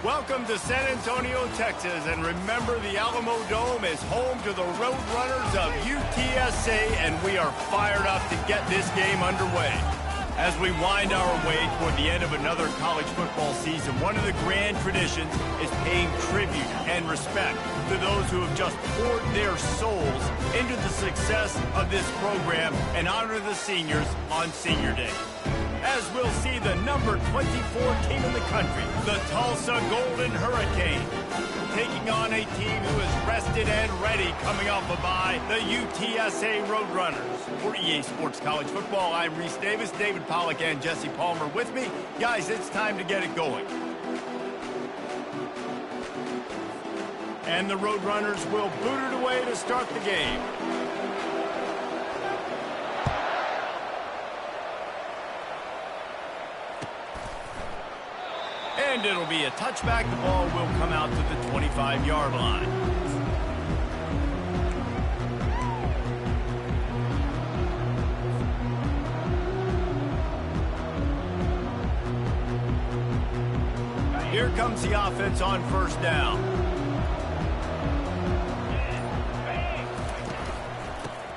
Welcome to San Antonio, Texas, and remember the Alamo Dome is home to the Roadrunners of UTSA, and we are fired up to get this game underway. As we wind our way toward the end of another college football season, one of the grand traditions is paying tribute and respect to those who have just poured their souls into the success of this program and honor the seniors on Senior Day. As we'll see the number 24 team in the country, the Tulsa Golden Hurricane, taking on a team who is rested and ready coming off a bye, the UTSA Roadrunners. For EA Sports College Football, I'm Reese Davis, David Pollack, and Jesse Palmer with me. Guys, it's time to get it going. And the Roadrunners will boot it away to start the game. And it'll be a touchback. The ball will come out to the 25-yard line. Here comes the offense on first down.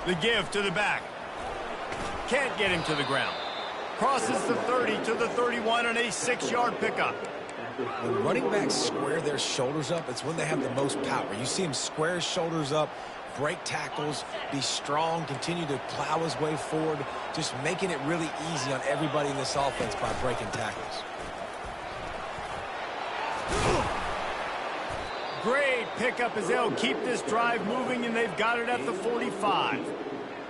The give to the back. Can't get him to the ground. Crosses the 30 to the 31 and a 6-yard pickup. When running backs square their shoulders up, it's when they have the most power. You see him square his shoulders up, break tackles, be strong, continue to plow his way forward, just making it really easy on everybody in this offense by breaking tackles. Great pickup as they'll keep this drive moving, and they've got it at the 45.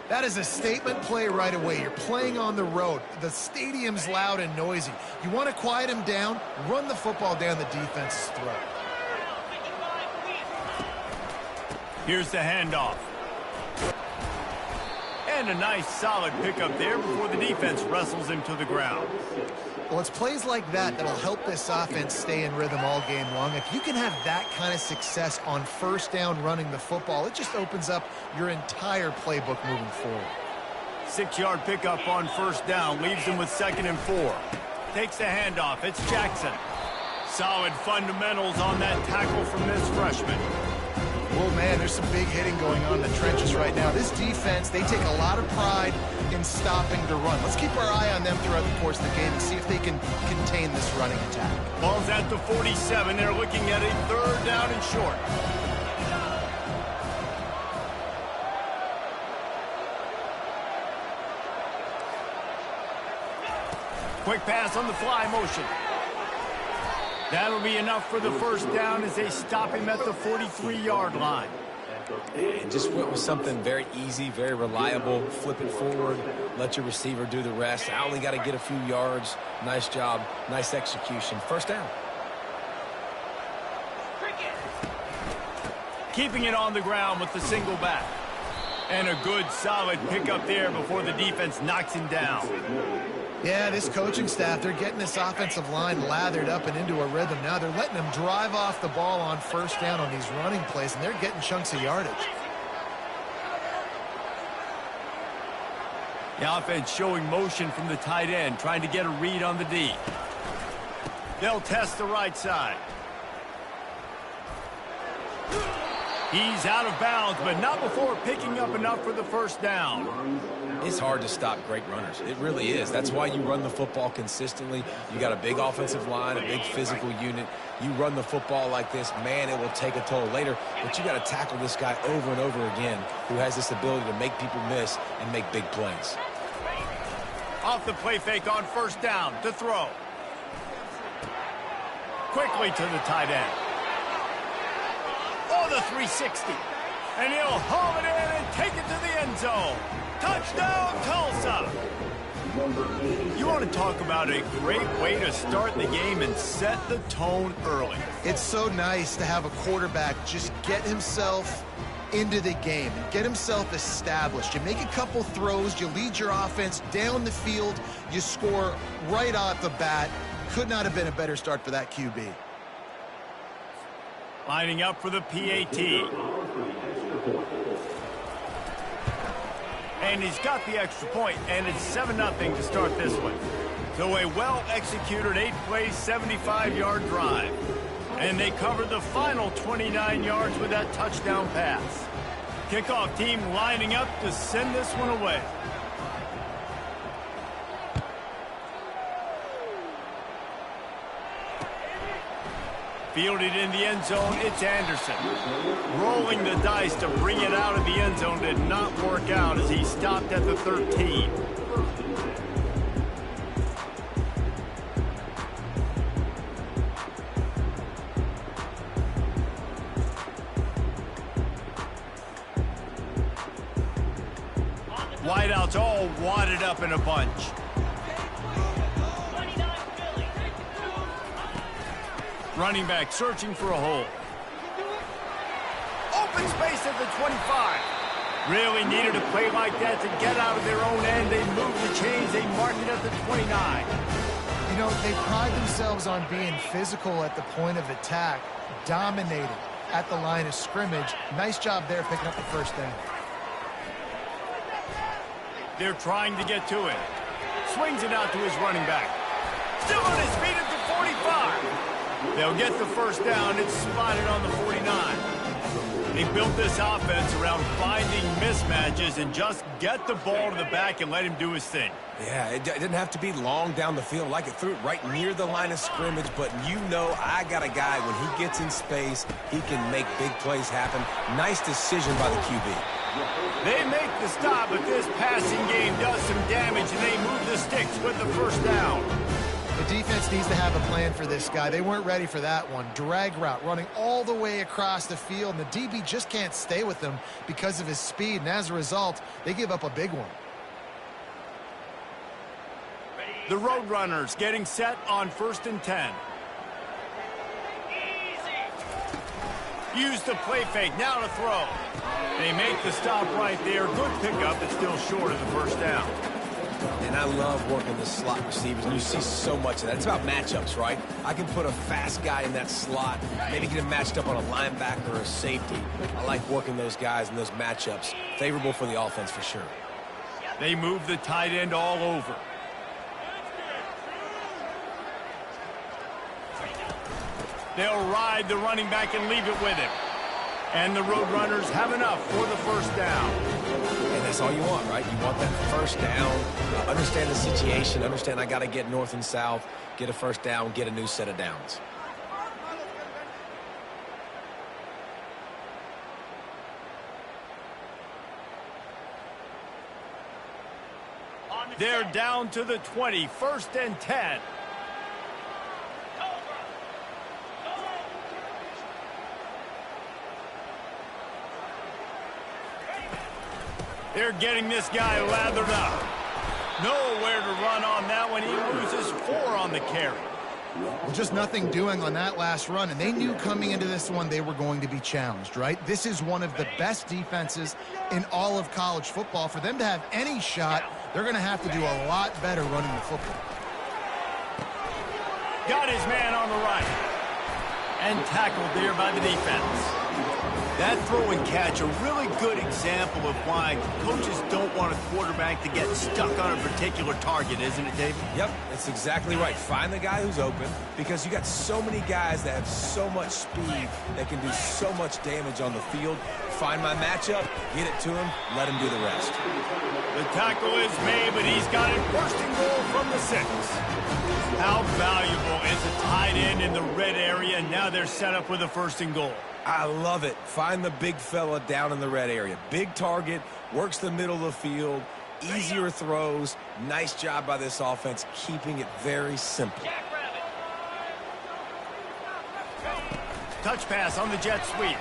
That is a statement play right away. You're playing on the road. The stadium's loud and noisy. You want to quiet him down, run the football down the defense's throat. Here's the handoff. And a nice solid pickup there before the defense wrestles him to the ground. Well, it's plays like that that'll help this offense stay in rhythm all game long. If you can have that kind of success on first down running the football, it just opens up your entire playbook moving forward. 6-yard pickup on first down, leaves him with 2nd and 4. Takes the handoff, it's Jackson. Solid fundamentals on that tackle from this freshman. Oh, man, there's some big hitting going on in the trenches right now. This defense, they take a lot of pride in stopping the run. Let's keep our eye on them throughout the course of the game and see if they can contain this running attack. Ball's at the 47. They're looking at a 3rd down and short. Quick pass on the fly motion. That'll be enough for the first down as they stop him at the 43-yard line. And just went with something very easy, very reliable. Flip it forward, let your receiver do the rest. I only got to get a few yards. Nice job, nice execution. First down. Keeping it on the ground with the single back. And a good, solid pickup there before the defense knocks him down. Yeah, this coaching staff, they're getting this offensive line lathered up and into a rhythm now. They're letting them drive off the ball on first down on these running plays, and they're getting chunks of yardage. The offense showing motion from the tight end, trying to get a read on the D. They'll test the right side. He's out of bounds, but not before picking up enough for the first down. It's hard to stop great runners. It really is. That's why you run the football consistently. You got a big offensive line, a big physical unit. You run the football like this, man, it will take a toll later. But you got to tackle this guy over and over again who has this ability to make people miss and make big plays. Off the play fake on first down to throw. Quickly to the tight end. Oh, the 360. And he'll haul it in and take it to the end zone. Touchdown, Tulsa! You want to talk about a great way to start the game and set the tone early. It's so nice to have a quarterback just get himself into the game and get himself established. You make a couple throws, you lead your offense down the field, you score right off the bat. Could not have been a better start for that QB. Lining up for the PAT. And he's got the extra point, and it's 7-0 to start this one. So a well-executed 8-play, 75-yard drive. And they covered the final 29 yards with that touchdown pass. Kickoff team lining up to send this one away. Fielded in the end zone, it's Anderson. Rolling the dice to bring it out of the end zone did not work out as he stopped at the 13. Wideouts all wadded up in a bunch. Running back searching for a hole. Open space at the 25. Really needed a play like that to get out of their own end. They moved the chains. They marked it at the 29. You know, they pride themselves on being physical at the point of attack, dominating at the line of scrimmage. Nice job there picking up the first down. They're trying to get to it. Swings it out to his running back. Still on his feet at the 45. They'll get the first down. It's spotted on the 49. They built this offense around finding mismatches and just get the ball to the back and let him do his thing. Yeah, it didn't have to be long down the field. Like it threw it right near the line of scrimmage, but you know I got a guy, when he gets in space, he can make big plays happen. Nice decision by the QB. They make the stop, but this passing game does some damage, and they move the sticks with the first down. The defense needs to have a plan for this guy. They weren't ready for that one. Drag route running all the way across the field, and the DB just can't stay with him because of his speed, and as a result, they give up a big one. The Roadrunners getting set on 1st and 10. Use the play fake, now to throw. They make the stop right there. Good pickup, but still short of the first down. And I love working the slot receivers, and you see so much of that. It's about matchups, right? I can put a fast guy in that slot, maybe get him matched up on a linebacker or a safety. I like working those guys in those matchups. Favorable for the offense for sure. They move the tight end all over. They'll ride the running back and leave it with him. And the Roadrunners have enough for the first down. And that's all you want, right? You want that first down. Understand the situation. Understand I got to get north and south, get a first down, get a new set of downs. They're down to the 20, 1st and 10. They're getting this guy lathered up. Nowhere to run on that one. He loses 4 on the carry. Well, just nothing doing on that last run, and they knew coming into this one they were going to be challenged, right? This is one of the best defenses in all of college football. For them to have any shot, they're going to have to do a lot better running the football. Got his man on the right. And tackled there by the defense. That throw and catch, a really good example of why coaches don't want a quarterback to get stuck on a particular target, isn't it, David? Yep, that's exactly right. Find the guy who's open, because you got so many guys that have so much speed that can do so much damage on the field. Find my matchup, get it to him, let him do the rest. The tackle is made, but he's got it 1st and goal from the 6. How valuable is a tight end in the red area? Now they're set up with a 1st and goal. I love it. Find the big fella down in the red area. Big target, works the middle of the field, easier throws. Nice job by this offense, keeping it very simple. Touch pass on the jet sweep.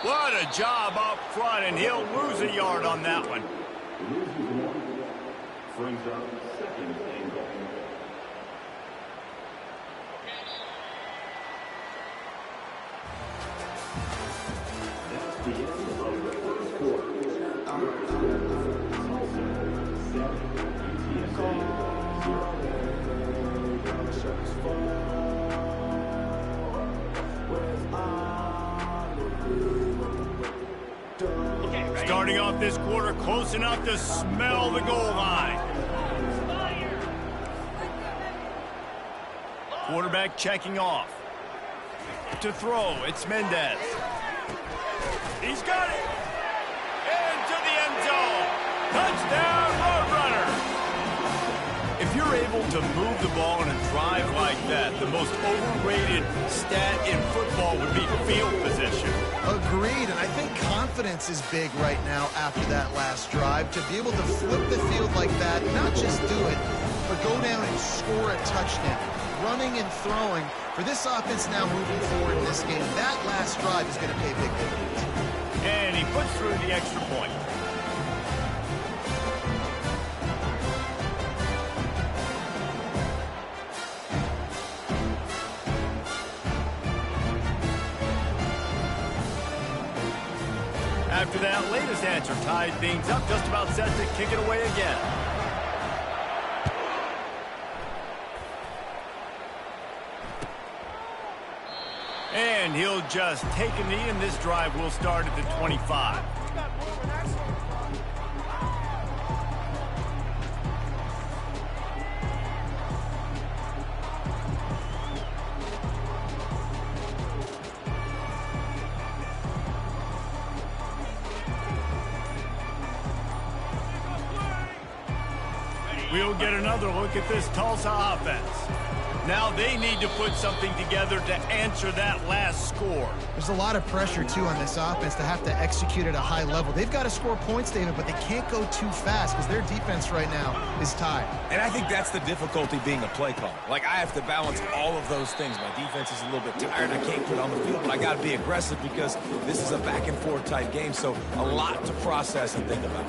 What a job up front, and he'll lose a yard on that one. Brings up 2nd and goal. That's the end of the first quarter. Starting off this quarter close enough to smell the goal line. Quarterback checking off. To throw, it's Mendez. He's got it. Into the end zone. Touchdown, Roadrunner. If you're able to move the ball in a drive like that, the most overrated stat in football would be field position. Agreed, and I think confidence is big right now after that last drive. To be able to flip the field like that, not just do it, but go down and score a touchdown. Running and throwing for this offense now moving forward in this game. That last drive is going to pay big dividends. And he puts through the extra point. After that latest answer tied things up, just about set to kick it away again. And he'll just take a knee, and this drive will start at the 25. We'll get another look at this Tulsa offense. Now they need to put something together to answer that last score. There's a lot of pressure, too, on this offense to have to execute at a high level. They've got to score points, David, but they can't go too fast because their defense right now is tied. And I think that's the difficulty being a play caller. Like, I have to balance all of those things. My defense is a little bit tired. I can't get on the field, but I got to be aggressive because this is a back-and-forth type game, so a lot to process and think about.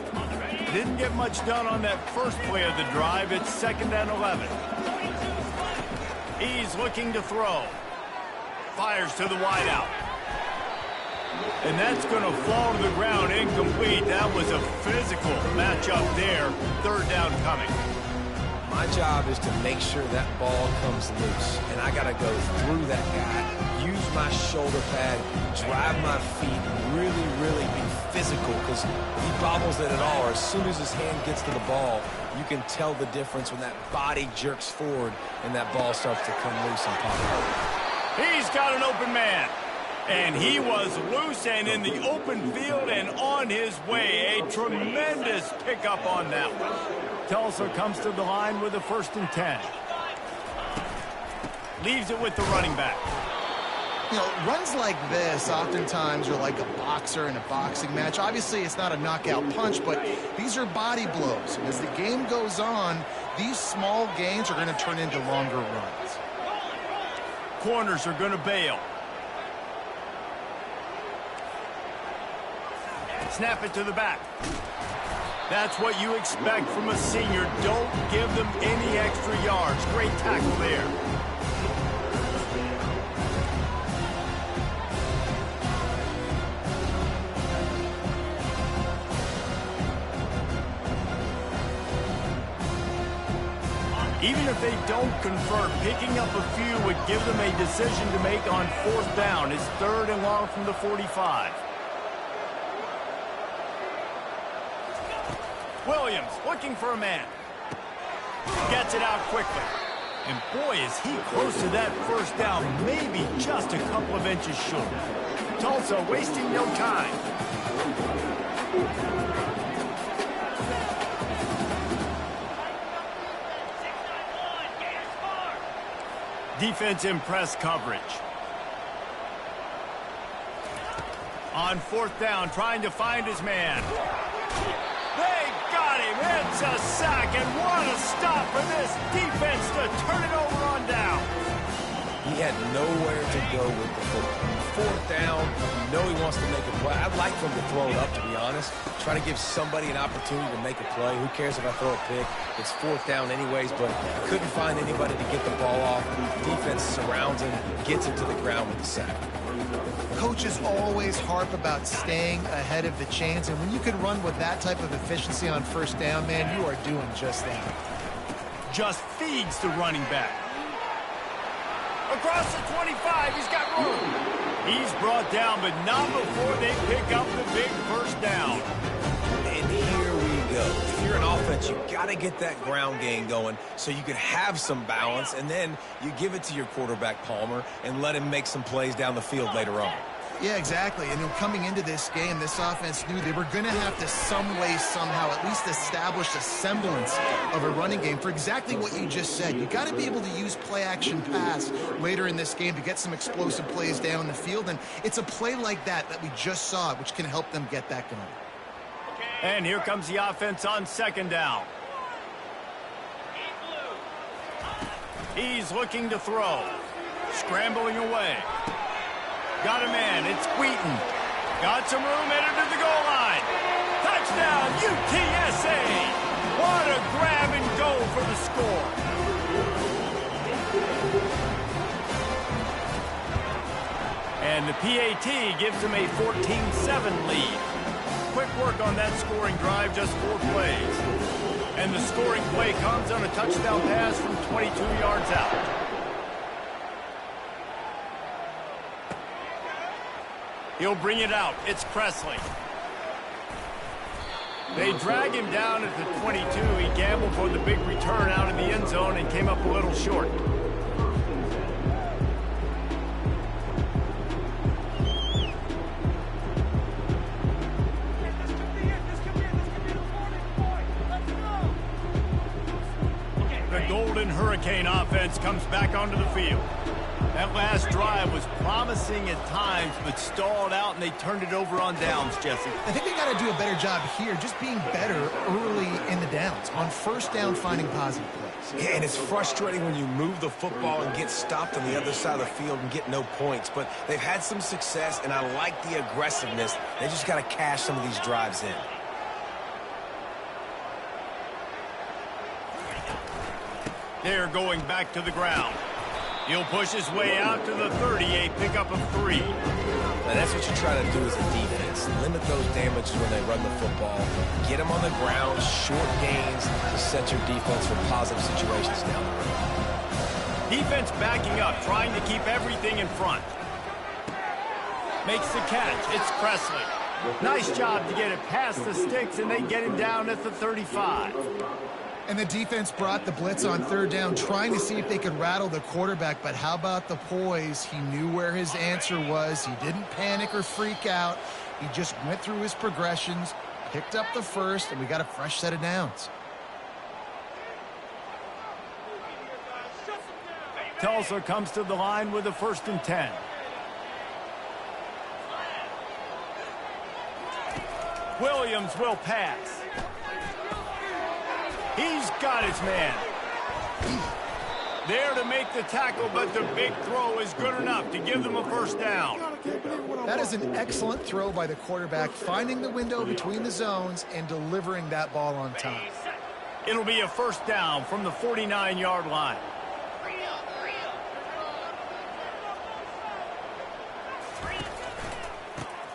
Didn't get much done on that first play of the drive. It's 2nd and 11. He's looking to throw. Fires to the wideout. And that's going to fall to the ground incomplete. That was a physical matchup there. 3rd down coming. My job is to make sure that ball comes loose. And I got to go through that guy, use my shoulder pad, drive my feet, really, really be physical because he bobbles it at all. Or as soon as his hand gets to the ball, you can tell the difference when that body jerks forward and that ball starts to come loose and pop out. He's got an open man. And he was loose and in the open field and on his way. A tremendous pickup on that one. Tulsa comes to the line with a 1st and 10. Leaves it with the running back. You know, runs like this oftentimes are like a boxer in a boxing match. Obviously, it's not a knockout punch, but these are body blows. And as the game goes on, these small gains are going to turn into longer runs. Corners are going to bail. Snap it to the back. That's what you expect from a senior. Don't give them any extra yards. Great tackle there. Even if they don't convert, picking up a few would give them a decision to make on 4th down. It's 3rd and long from the 45. Williams looking for a man. Gets it out quickly. And boy, is he close to that 1st down, maybe just a couple of inches short. Tulsa wasting no time. Defense in press coverage. On 4th down, trying to find his man. They got him. It's a sack, and what a stop for this defense to turn it over on down. He had nowhere to go with the football. 4th down, you know he wants to make a play. I'd like for him to throw it up, to be honest. Try to give somebody an opportunity to make a play. Who cares if I throw a pick? It's 4th down anyways, but couldn't find anybody to get the ball off. Defense surrounds him, gets him to the ground with the sack. Coaches always harp about staying ahead of the chains, and when you can run with that type of efficiency on 1st down, man, you are doing just that. Just feeds the running back. Across the 25, he's got room. He's brought down, but not before they pick up the big 1st down. And here we go. If you're an offense, you got to get that ground game going so you can have some balance, and then you give it to your quarterback, Palmer, and let him make some plays down the field later on. Yeah, exactly. And coming into this game, this offense knew they were going to have to some way, somehow, at least establish a semblance of a running game for exactly what you just said. You got to be able to use play-action pass later in this game to get some explosive plays down the field. And it's a play like that we just saw, which can help them get that going. And here comes the offense on second down. He's looking to throw. Scrambling away. Got a man. It's Wheaton. Got some room headed to the goal line. Touchdown, UTSA. What a grab and go for the score. And the PAT gives them a 14-7 lead. Quick work on that scoring drive, just 4 plays. And the scoring play comes on a touchdown pass from 22 yards out. He'll bring it out. It's Presley. They drag him down at the 22. He gambled for the big return out in the end zone and came up a little short. The Golden Hurricane offense comes back onto the field. That last drive was promising at times, but stalled out, and they turned it over on downs, Jesse. I think they got to do a better job here, just being better early in the downs. On first down, finding positive plays. Yeah, and it's frustrating when you move the football and get stopped on the other side of the field and get no points. But they've had some success, and I like the aggressiveness. They just got to cash some of these drives in. They're going back to the ground. He'll push his way out to the 30, a pickup of 3. Now that's what you try to do as a defense. Limit those damages when they run the football. Get them on the ground, short gains to set your defense for positive situations down the road. Defense backing up, trying to keep everything in front. Makes the catch. It's Presley. Nice job to get it past the sticks, and they get him down at the 35. And the defense brought the blitz on third down, trying to see if they could rattle the quarterback. But how about the poise? He knew where his answer was. He didn't panic or freak out. He just went through his progressions, picked up the first, and we got a fresh set of downs. Tulsa comes to the line with a 1st and 10. Williams will pass. He's got his man. There to make the tackle, but the big throw is good enough to give them a 1st down. That is an excellent throw by the quarterback, finding the window between the zones and delivering that ball on time. It'll be a 1st down from the 49-yard line.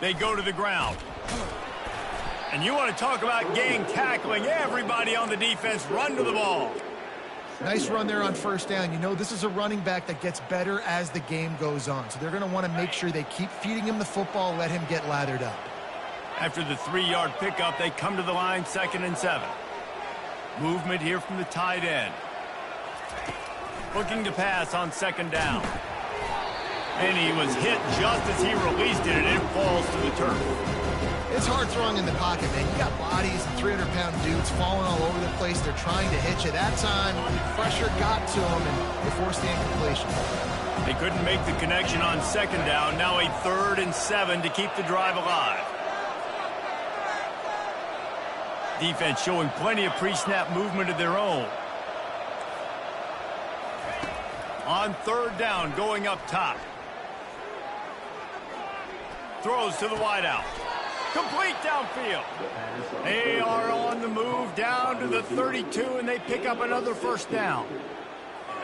They go to the ground. And you want to talk about gang tackling. Everybody on the defense run to the ball. Nice run there on 1st down. You know, this is a running back that gets better as the game goes on. So they're going to want to make sure they keep feeding him the football, let him get lathered up. After the 3-yard pickup, they come to the line 2nd and 7. Movement here from the tight end. Looking to pass on 2nd down. And he was hit just as he released it, and it falls to the turf. It's hard throwing in the pocket, man. You got bodies and 300-pound dudes falling all over the place. They're trying to hit you. That time, pressure got to them, and they forced the incompletion. They couldn't make the connection on 2nd down. Now a 3rd and 7 to keep the drive alive. Defense showing plenty of pre-snap movement of their own. On 3rd down, going up top. Throws to the wideout. Complete downfield. They are on the move down to the 32, and they pick up another 1st down.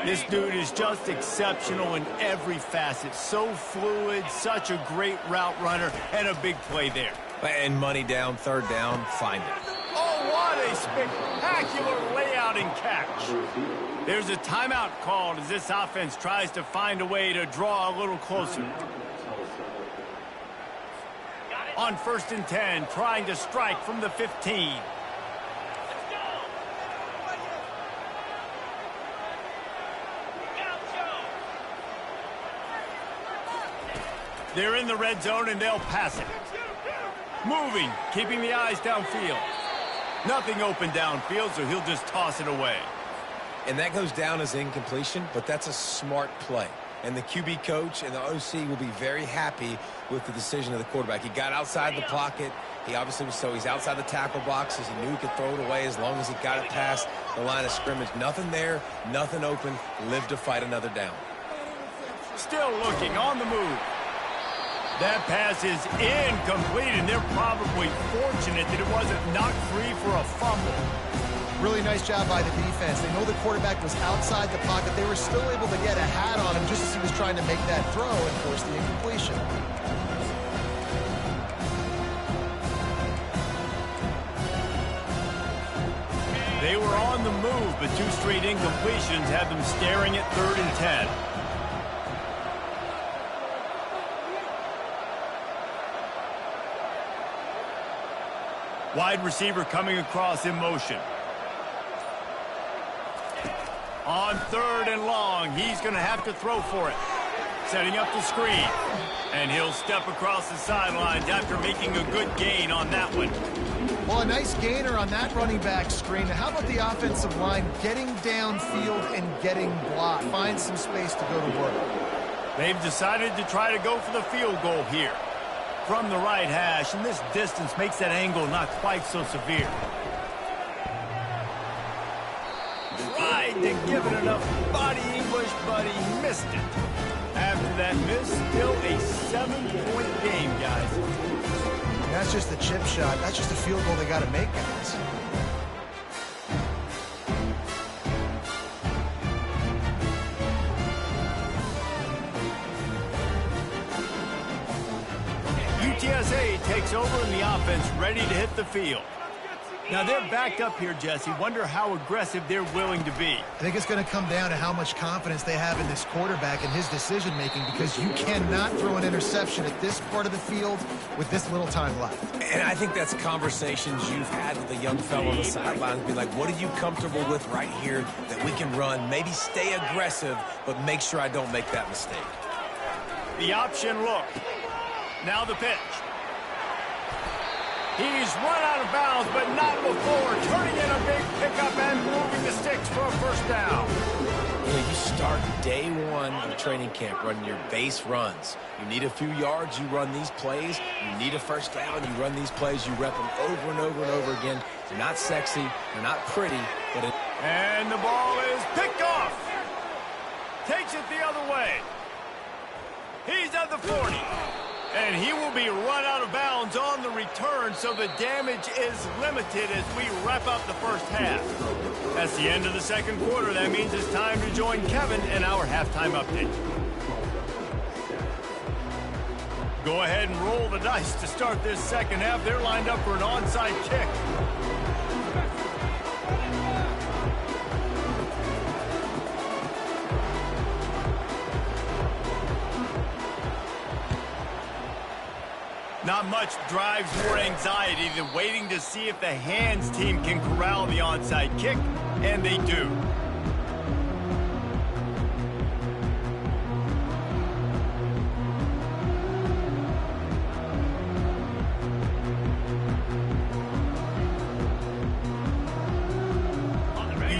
This dude is just exceptional in every facet. So fluid, such a great route runner, and a big play there. And money down, 3rd down, find it. Oh, what a spectacular layout and catch. There's a timeout called as this offense tries to find a way to draw a little closer. On 1st and 10, trying to strike from the 15. They're in the red zone, and they'll pass it. Moving, keeping the eyes downfield. Nothing open downfield, so he'll just toss it away. And that goes down as incompletion, but that's a smart play. And the QB coach and the OC will be very happy with the decision of the quarterback. He got outside the pocket. He obviously was, so he's outside the tackle boxes. He knew he could throw it away as long as he got it past the line of scrimmage. Nothing there, nothing open. Lived to fight another down. Still looking on the move. That pass is incomplete, and they're probably fortunate that it wasn't knocked free for a fumble. Really nice job by the defense. They know the quarterback was outside the pocket. They were still able to get a hat on him just as he was trying to make that throw and force the incompletion. They were on the move, but 2 straight incompletions had them staring at 3rd and 10. Wide receiver coming across in motion. On 3rd and long, he's going to have to throw for it. Setting up the screen. And he'll step across the sidelines after making a good gain on that one. Well, a nice gainer on that running back screen. Now, how about the offensive line getting downfield and getting blocked? Find some space to go to work. They've decided to try to go for the field goal here. From the right hash, and this distance makes that angle not quite so severe. Tried to give it enough body English, but he missed it. After that miss, still a 7-point game, guys. That's just the chip shot. That's just a field goal they got to make, guys. UTSA takes over in the offense, ready to hit the field. Now they're backed up here, Jesse. Wonder how aggressive they're willing to be. I think it's going to come down to how much confidence they have in this quarterback and his decision-making, because you cannot throw an interception at this part of the field with this little time left. And I think that's conversations you've had with a young fellow on the sidelines. Be like, what are you comfortable with right here that we can run? Maybe stay aggressive, but make sure I don't make that mistake. The option look. Now the pitch. He's run out of bounds, but not before turning in a big pickup and moving the sticks for a first down. You know, you start day one of training camp running your base runs. You need a few yards, you run these plays. You need a first down, you run these plays. You rep them over and over and over again. They're not sexy, they're not pretty, but it... And the ball is picked off. Takes it the other way. He's at the 40. And he will be run out of bounds on the return, so the damage is limited as we wrap up the first half. That's the end of the second quarter. That means it's time to join Kevin in our halftime update. Go ahead and roll the dice to start this second half. They're lined up for an onside kick. Not much drives more anxiety than waiting to see if the hands team can corral the onside kick, and they do.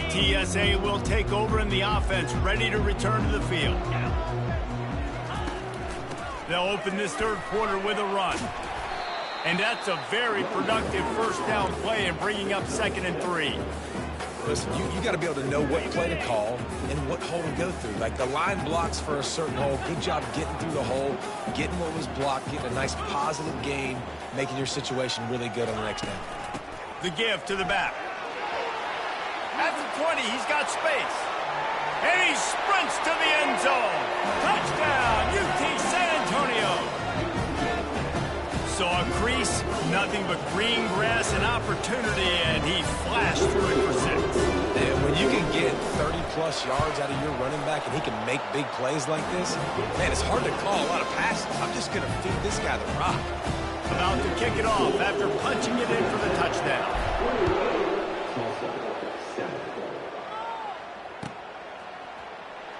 UTSA will take over in the offense, ready to return to the field. They'll open this third quarter with a run. And that's a very productive first down play and bringing up 2nd and 3. Listen, you got to be able to know what play to call and what hole to go through. Like the line blocks for a certain hole. Good job getting through the hole, getting what was blocked, getting a nice positive gain, making your situation really good on the next down. The give to the back. At the 20, he's got space. And he sprints to the end zone. Touchdown, UT San Antonio. Saw a crease, nothing but green grass and opportunity, and he flashed through it for 6. And when you can get 30-plus yards out of your running back and he can make big plays like this, man, it's hard to call a lot of passes. I'm just going to feed this guy the rock. About to kick it off after punching it in for the touchdown.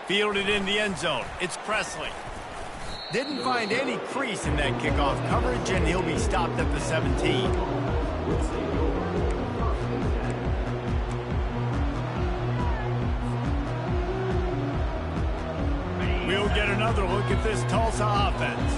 Fielded in the end zone. It's Presley. Didn't find any crease in that kickoff coverage, and he'll be stopped at the 17. We'll get another look at this Tulsa offense.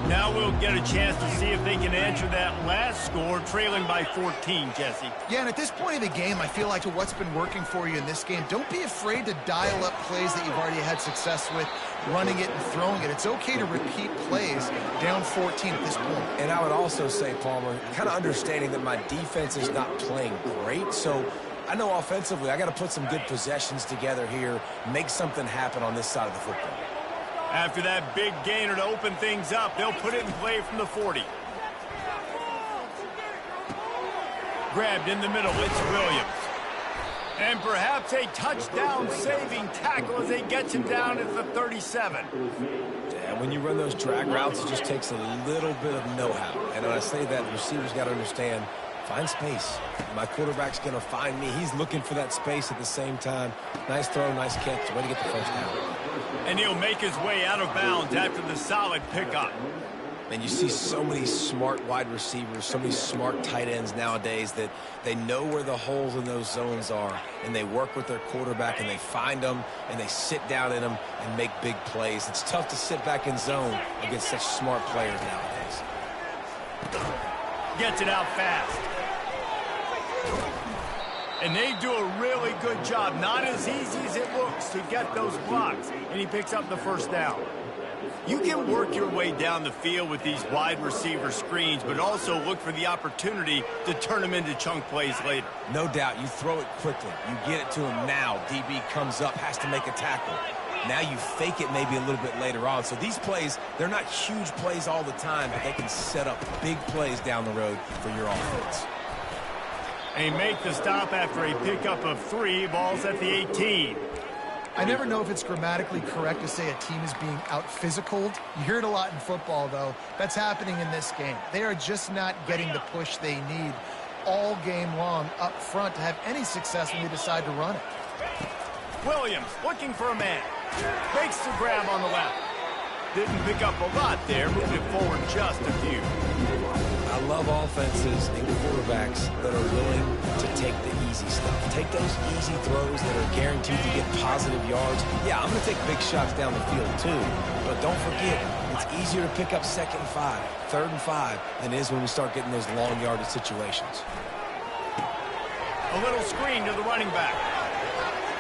Now we'll get a chance to see if they can answer that last score, trailing by 14, Jesse. Yeah, and at this point of the game, I feel like what's been working for you in this game, don't be afraid to dial up plays that you've already had success with, running it and throwing it. It's okay to repeat plays down 14 at this point. And I would also say, Palmer, kind of understanding that my defense is not playing great, so I know offensively I got to put some good possessions together here, make something happen on this side of the football. After that big gainer to open things up, they'll put it in play from the 40. Grabbed in the middle, it's Williams. And perhaps a touchdown-saving tackle as they get him down at the 37. And when you run those drag routes, it just takes a little bit of know-how. And when I say that, the receivers got to understand, find space. My quarterback's going to find me. He's looking for that space at the same time. Nice throw, nice catch. Way to get the first down. And he'll make his way out of bounds after the solid pickup. And you see so many smart wide receivers, so many smart tight ends nowadays that they know where the holes in those zones are, and they work with their quarterback, and they find them, and they sit down in them and make big plays. It's tough to sit back in zone against such smart players nowadays. Gets it out fast. And they do a really good job. Not as easy as it looks to get those blocks. And he picks up the first down. You can work your way down the field with these wide receiver screens, but also look for the opportunity to turn them into chunk plays later. No doubt. You throw it quickly. You get it to him now. DB comes up, has to make a tackle. Now you fake it maybe a little bit later on. So these plays, they're not huge plays all the time, but they can set up big plays down the road for your offense. They make the stop after a pickup of 3. Ball's at the 18. I never know if it's grammatically correct to say a team is being out-physicaled. You hear it a lot in football, though. That's happening in this game. They are just not getting the push they need all game long up front to have any success when they decide to run it. Williams looking for a man. Makes the grab on the left. Didn't pick up a lot there. Moved it forward just a few. I love offenses and quarterbacks that are willing to take the easy stuff. Take those easy throws that are guaranteed to get positive yards. Yeah, I'm going to take big shots down the field too. But don't forget, it's easier to pick up 2nd and 5, 3rd and 5 than it is when we start getting those long yardage situations. A little screen to the running back.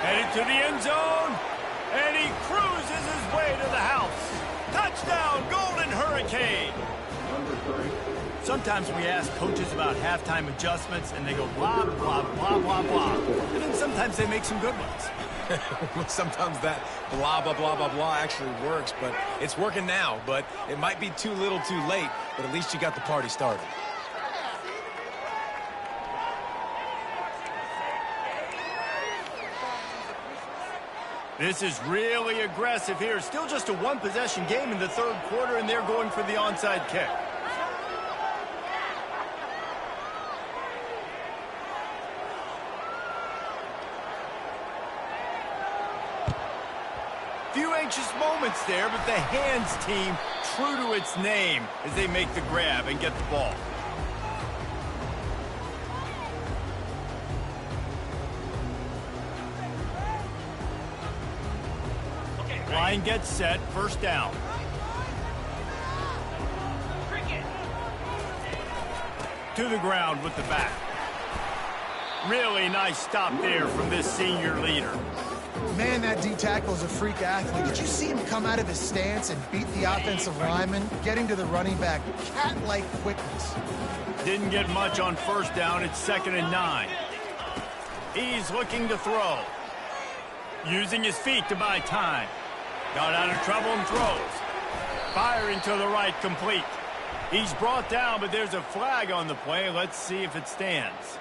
Headed to the end zone. And he cruises his way to the house. Touchdown, Golden Hurricane. Sometimes we ask coaches about halftime adjustments, and they go blah, blah, blah, blah, blah. And then sometimes they make some good ones. Sometimes that blah, blah, blah, blah, blah actually works, but it's working now. But it might be too little too late, but at least you got the party started. This is really aggressive here. Still just a one-possession game in the 3rd quarter, and they're going for the onside kick. Few anxious moments there, but the hands team true to its name as they make the grab and get the ball. Line gets set, first down. To the ground with the back. Really nice stop there from this senior leader. Man, that D-tackle is a freak athlete. Did you see him come out of his stance and beat the offensive lineman, getting to the running back? Cat-like quickness. Didn't get much on first down. It's 2nd and 9. He's looking to throw. Using his feet to buy time. Got out of trouble and throws. Firing to the right, complete. He's brought down, but there's a flag on the play. Let's see if it stands.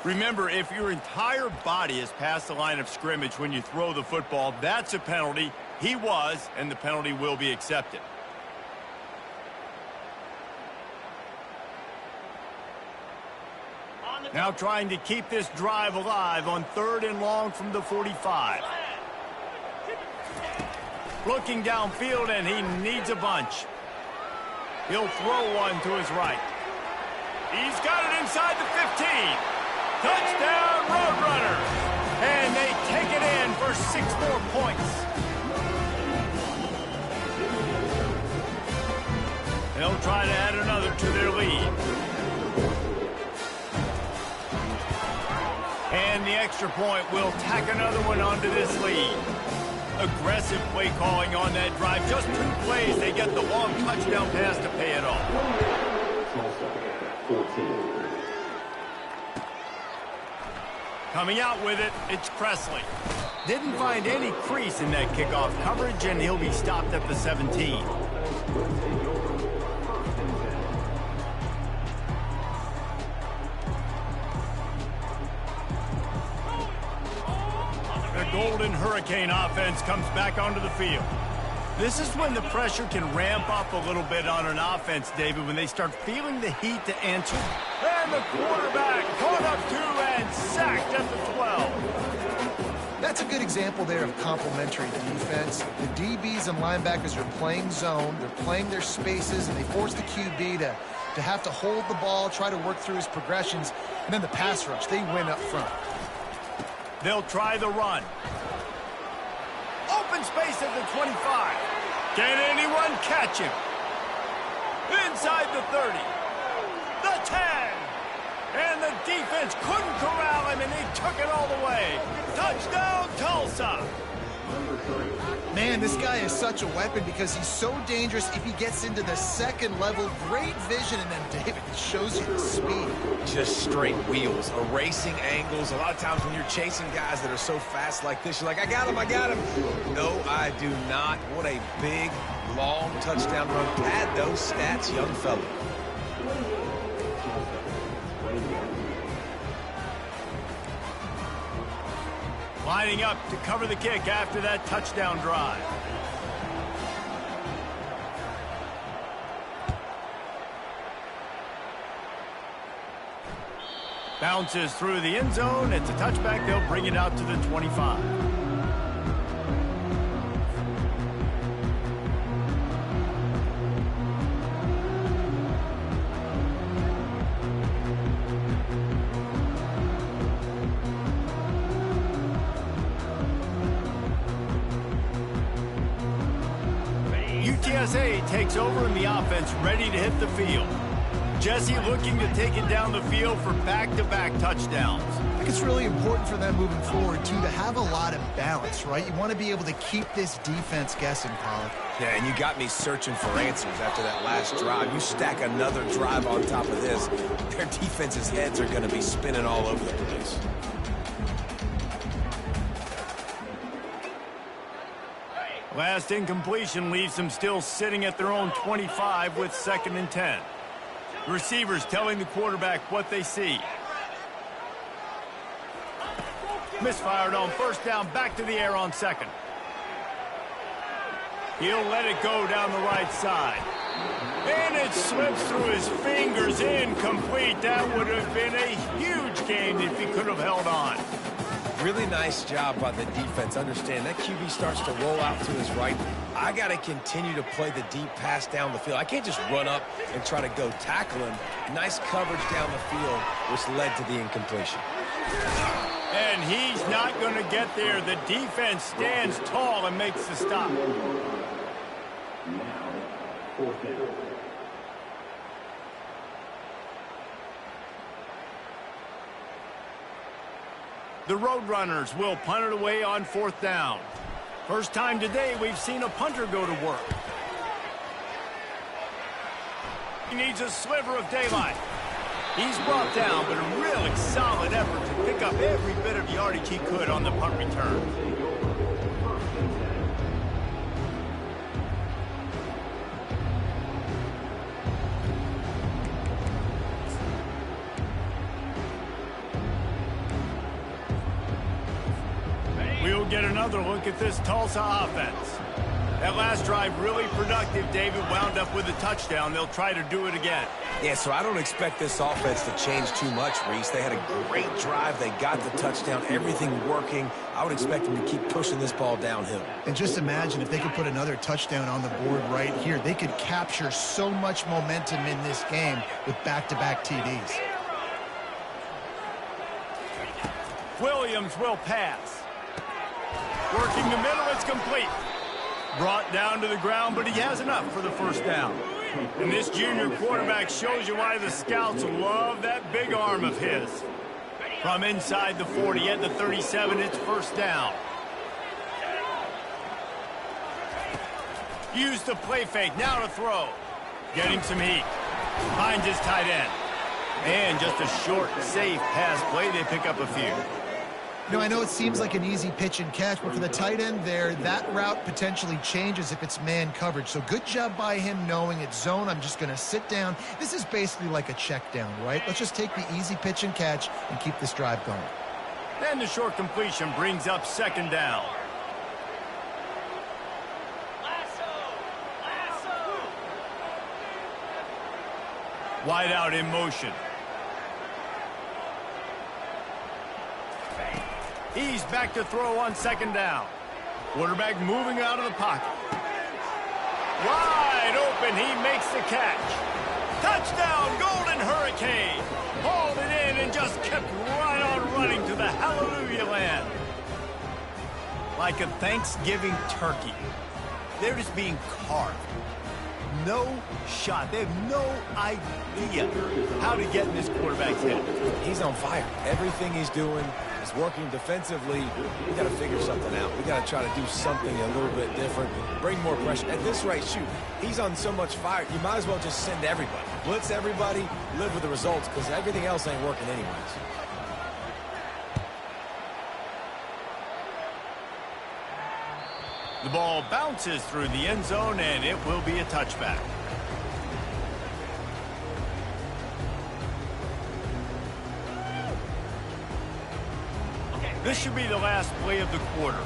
Remember, if your entire body is past the line of scrimmage when you throw the football, that's a penalty. He was, and the penalty will be accepted. Now trying to keep this drive alive on 3rd and long from the 45. Looking downfield, and he needs a bunch. He'll throw one to his right. He's got it inside the 15. Touchdown, Roadrunners. And they take it in for 6 more points. They'll try to add another to their lead. And the extra point will tack another one onto this lead. Aggressive play calling on that drive. Just 2 plays, they get the long touchdown pass to pay it off. Coming out with it, it's Presley. Didn't find any crease in that kickoff coverage, and he'll be stopped at the 17. The Golden Hurricane offense comes back onto the field. This is when the pressure can ramp up a little bit on an offense, David, when they start feeling the heat to answer. And the quarterback caught up to and sacked at the 12. That's a good example there of complementary defense. The DBs and linebackers are playing zone, they're playing their spaces, and they force the QB to have to hold the ball, try to work through his progressions, and then the pass rush, they win up front. They'll try the run. Open space at the 25. Can anyone catch him? Inside the 30. The 10. And the defense couldn't corral him, and he took it all the way. Touchdown, Tulsa. Man, this guy is such a weapon because he's so dangerous if he gets into the second level. Great vision, and then David shows you the speed. Just straight wheels, erasing angles. A lot of times when you're chasing guys that are so fast like this, you're like, I got him, I got him. No, I do not. What a big, long touchdown run. Pad those stats, young fella. Lining up to cover the kick after that touchdown drive. Bounces through the end zone. It's a touchback. They'll bring it out to the 25. UTSA takes over in the offense, ready to hit the field. Jesse looking to take it down the field for back-to-back touchdowns. I think it's really important for them moving forward, too, to have a lot of balance, right? You want to be able to keep this defense guessing, Pollard. Yeah, and you got me searching for answers after that last drive. You stack another drive on top of this, their defense's heads are going to be spinning all over the place. Last incompletion leaves them still sitting at their own 25 with 2nd and 10. The receivers telling the quarterback what they see. Misfired on 1st down, back to the air on 2nd. He'll let it go down the right side. And it slips through his fingers, incomplete. That would have been a huge gain if he could have held on. Really nice job by the defense. Understand that QB starts to roll out to his right. I got to continue to play the deep pass down the field. I can't just run up and try to go tackle him. Nice coverage down the field, which led to the incompletion. And he's not going to get there. The defense stands tall and makes the stop. Now, 4th down. The Roadrunners will punt it away on 4th down. First time today we've seen a punter go to work. He needs a sliver of daylight. He's brought down, but a really solid effort to pick up every bit of yardage he could on the punt return. We'll get another look at this Tulsa offense. That last drive really productive. David wound up with a touchdown. They'll try to do it again. Yeah, so I don't expect this offense to change too much, Reese. They had a great drive. They got the touchdown, everything working. I would expect them to keep pushing this ball downhill. And just imagine if they could put another touchdown on the board right here. They could capture so much momentum in this game with back-to-back TDs. Williams will pass. Working the middle, it's complete. Brought down to the ground, but he has enough for the first down. And this junior quarterback shows you why the scouts love that big arm of his. From inside the 40 at the 37, it's first down. Use the play fake, now to throw. Getting some heat. Finds his tight end. And just a short, safe pass play, they pick up a few. You know, I know it seems like an easy pitch and catch, but for the tight end there, that route potentially changes if it's man coverage. So good job by him knowing it's zone. I'm just going to sit down. This is basically like a check down, right? Let's just take the easy pitch and catch and keep this drive going. And the short completion brings up second down. Wide out in motion. He's back to throw on second down. Quarterback moving out of the pocket. Wide open, he makes the catch. Touchdown, Golden Hurricane. Hauled it in and just kept right on running to the hallelujah land. Like a Thanksgiving turkey. They're just being carved. No shot. They have no idea how to get in this quarterback's head. He's on fire. Everything he's doing is working defensively. We got to figure something out. We got to try to do something a little bit different. Bring more pressure. At this rate, shoot, he's on so much fire. You might as well just send everybody. Blitz everybody, live with the results, because everything else ain't working anyways. The ball bounces through the end zone, and it will be a touchback. This should be the last play of the quarter.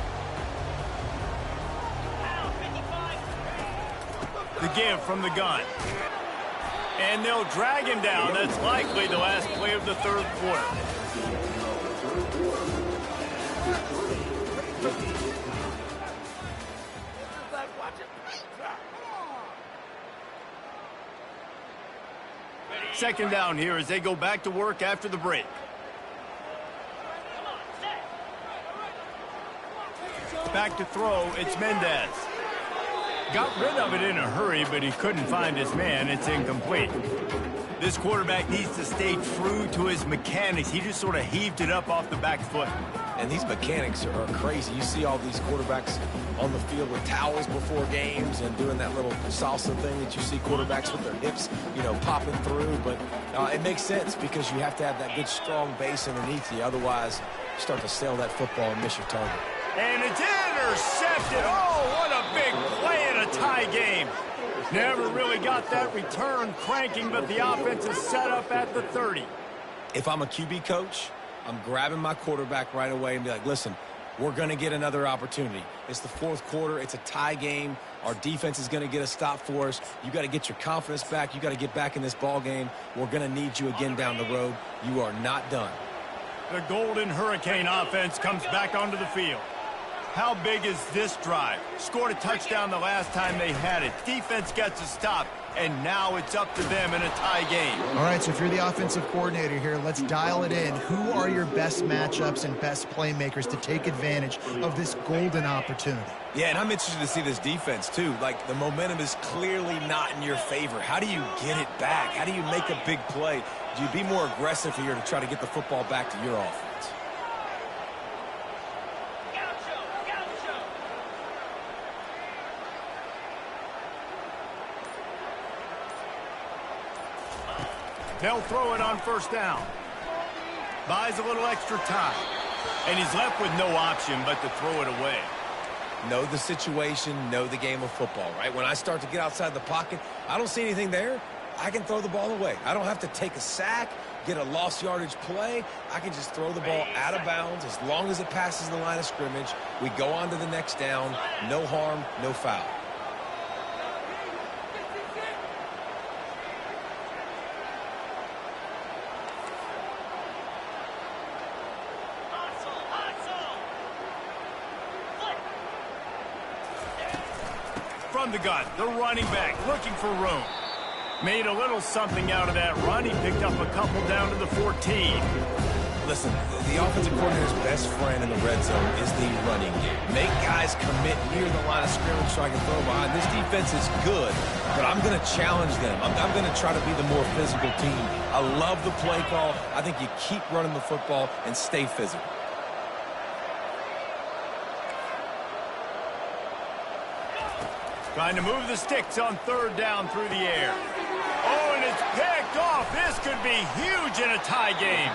The give from the gun. And they'll drag him down. That's likely the last play of the third quarter. Second down here as they go back to work after the break. Back to throw, it's Mendez. Got rid of it in a hurry, but he couldn't find his man. It's incomplete. This quarterback needs to stay true to his mechanics. He just sort of heaved it up off the back foot. And these mechanics are crazy. You see all these quarterbacks on the field with towels before games and doing that little salsa thing that you see quarterbacks with their hips, you know, popping through. But it makes sense because you have to have that good, strong base underneath you. Otherwise, you start to sail that football and miss your target. And it's intercepted. Oh, what a big play in a tie game. Never really got that return cranking, but the offense is set up at the 30. If I'm a QB coach, I'm grabbing my quarterback right away and be like, listen, we're going to get another opportunity. It's the fourth quarter. It's a tie game. Our defense is going to get a stop for us. You got to get your confidence back. You got to get back in this ball game. We're going to need you again down the road. You are not done. The Golden Hurricane offense comes back onto the field. How big is this drive? Scored a touchdown the last time they had it. Defense gets a stop, and now it's up to them in a tie game. All right, so if you're the offensive coordinator here, let's dial it in. Who are your best matchups and best playmakers to take advantage of this golden opportunity? Yeah, and I'm interested to see this defense, too. Like, the momentum is clearly not in your favor. How do you get it back? How do you make a big play? Do you be more aggressive here to try to get the football back to your offense? They'll throw it on first down. Buys a little extra time. And he's left with no option but to throw it away. Know the situation, know the game of football, right? When I start to get outside the pocket, I don't see anything there. I can throw the ball away. I don't have to take a sack, get a lost yardage play. I can just throw the ball out of bounds as long as it passes the line of scrimmage. We go on to the next down. No harm, no foul. From the gun, the running back looking for room. Made a little something out of that run. He picked up a couple down to the 14. Listen, the offensive coordinator's best friend in the red zone is the running game. Make guys commit near the line of scrimmage so I can throw behind. This defense is good, but I'm going to challenge them. I'm going to try to be the more physical team. I love the play call. I think you keep running the football and stay physical. Trying to move the sticks on third down through the air. Oh, and it's picked off. This could be huge in a tie game.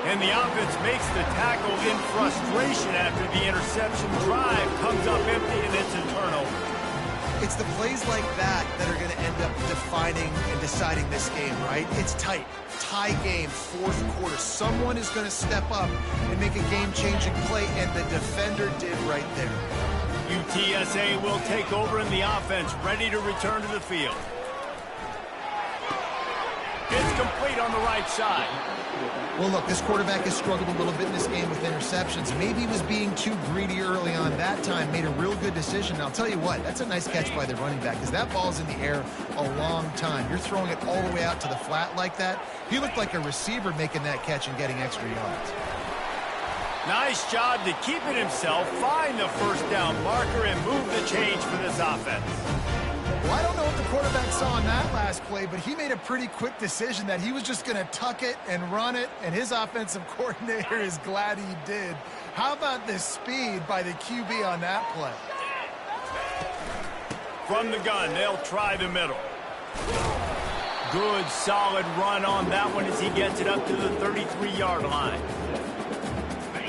And the offense makes the tackle in frustration after the interception. Drive comes up empty, and it's a turnover. It's the plays like that that are going to end up defining and deciding this game, right? It's tight. Tie game, fourth quarter. Someone is going to step up and make a game-changing play, and the defender did right there. UTSA will take over in the offense, ready to return to the field. It's complete on the right side. Well, look, this quarterback has struggled a little bit in this game with interceptions. Maybe he was being too greedy early on that time, made a real good decision. And I'll tell you what, that's a nice catch by the running back because that ball's in the air a long time. You're throwing it all the way out to the flat like that. He looked like a receiver making that catch and getting extra yards. Nice job to keep it himself, find the first down marker, and move the change for this offense. Well, I don't know what the quarterback saw in that last play, but he made a pretty quick decision that he was just going to tuck it and run it, and his offensive coordinator is glad he did. How about the speed by the QB on that play? From the gun, they'll try the middle. Good, solid run on that one as he gets it up to the 33-yard line.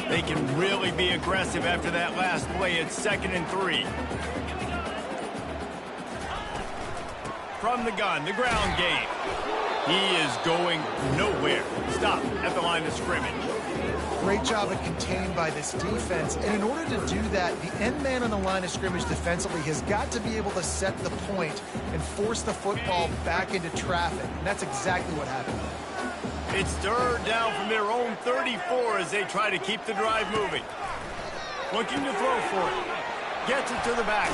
They can really be aggressive after that last play. It's 2nd and 3. From the gun, the ground game. He is going nowhere. Stop at the line of scrimmage. Great job of contained by this defense. And in order to do that, the end man on the line of scrimmage defensively has got to be able to set the point and force the football back into traffic. And that's exactly what happened. It's third down from their own 34 as they try to keep the drive moving. Looking to throw for it. Gets it to the back.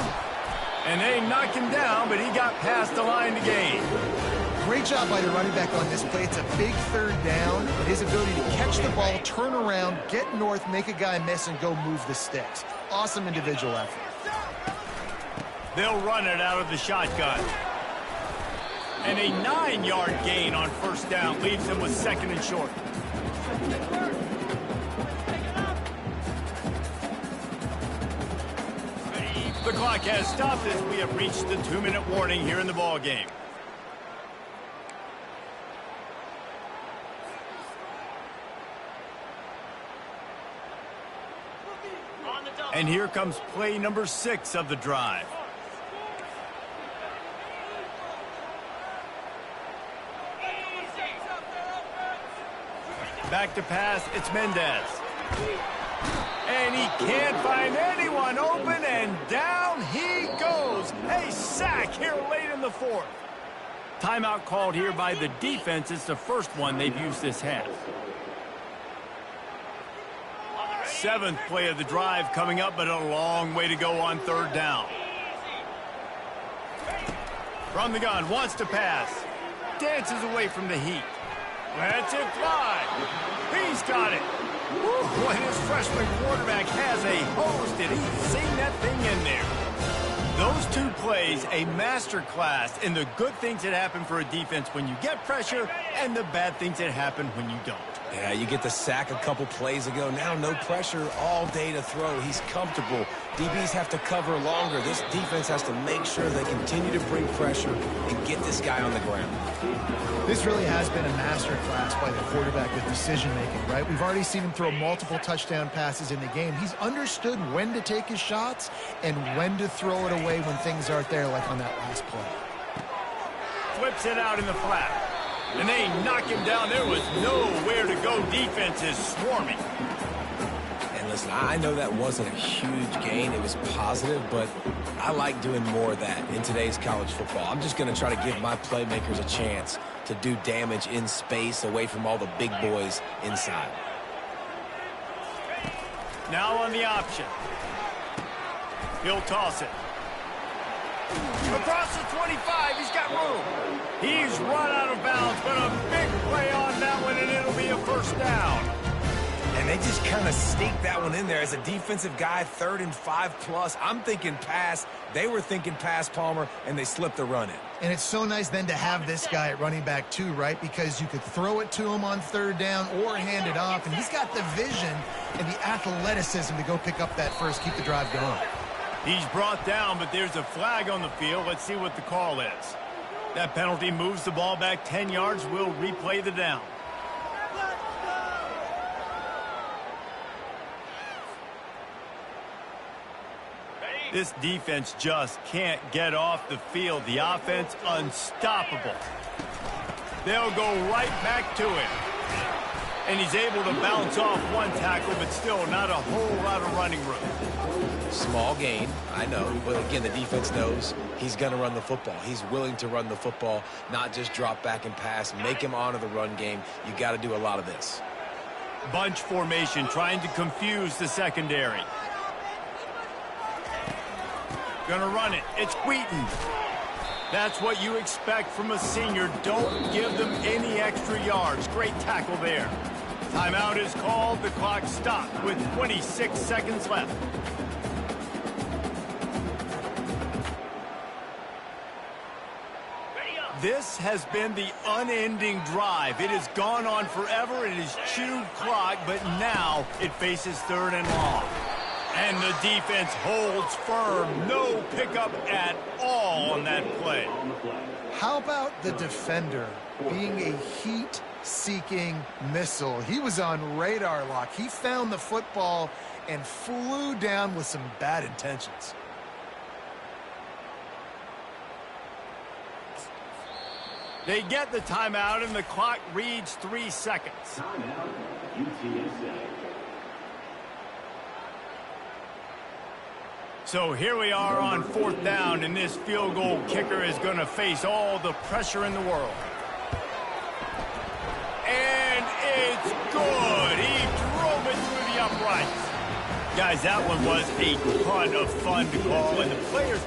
And they knock him down, but he got past the line to gain. Great job by the running back on this play. It's a big third down, and his ability to catch the ball, turn around, get north, make a guy miss, and go move the sticks. Awesome individual effort. They'll run it out of the shotgun. And a 9-yard gain on first down leaves them with 2nd and short. The clock has stopped as we have reached the 2-minute warning here in the ball game. And here comes play number 6 of the drive. Back to pass, it's Mendez. And he can't find anyone open, and down he goes. A sack here late in the 4th. Timeout called here by the defense. It's the first one they've used this half. 7th play of the drive coming up, but a long way to go on third down. From the gun, wants to pass. Dances away from the heat. Lets it fly. He's got it. Woo, and his freshman quarterback has a hose. Did he sing that thing in there? Those 2 plays, a masterclass in the good things that happen for a defense when you get pressure and the bad things that happen when you don't. Yeah, you get the sack a couple plays ago. Now no pressure all day to throw. He's comfortable. DBs have to cover longer. This defense has to make sure they continue to bring pressure and get this guy on the ground. This really has been a master class by the quarterback with decision-making, right? We've already seen him throw multiple touchdown passes in the game. He's understood when to take his shots and when to throw it away when things aren't there, like on that last play. Flips it out in the flat. And they knock him down. There was nowhere to go. Defense is swarming. And listen, I know that wasn't a huge gain. It was positive, but I like doing more of that in today's college football. I'm just going to try to give my playmakers a chance to do damage in space away from all the big boys inside. Now on the option. He'll toss it. Across the 25, he's got room. He's run out of bounds, but a big play on that one, and it'll be a first down. And they just kind of sneaked that one in there as a defensive guy, 3rd and 5+. I'm thinking pass. They were thinking pass, Palmer, and they slipped the run in. And it's so nice then to have this guy at running back too, right? Because you could throw it to him on 3rd down or hand it off, and he's got the vision and the athleticism to go pick up that first, keep the drive going. He's brought down, but there's a flag on the field. Let's see what the call is. That penalty moves the ball back 10 yards. We'll replay the down. This defense just can't get off the field. The offense unstoppable. They'll go right back to him. And he's able to bounce off one tackle, but still not a whole lot of running room. Small gain, I know. But again, the defense knows he's going to run the football. He's willing to run the football, not just drop back and pass, make him honor the run game. You got to do a lot of this. Bunch formation, trying to confuse the secondary. Gonna run it. It's Wheaton. That's what you expect from a senior. Don't give them any extra yards. Great tackle there. Timeout is called. The clock stopped with 26 seconds left. This has been the unending drive. It has gone on forever. It has chewed clock, but now it faces 3rd and long. And the defense holds firm. No pickup at all on that play. How about the defender being a heat-seeking missile? He was on radar lock. He found the football and flew down with some bad intentions. They get the timeout, and the clock reads 3 seconds. Timeout, UTSA. So here we are on 4th down, and this field goal kicker is going to face all the pressure in the world. And it's good. He drove it through the uprights. Guys, that one was a ton of fun to call, and the players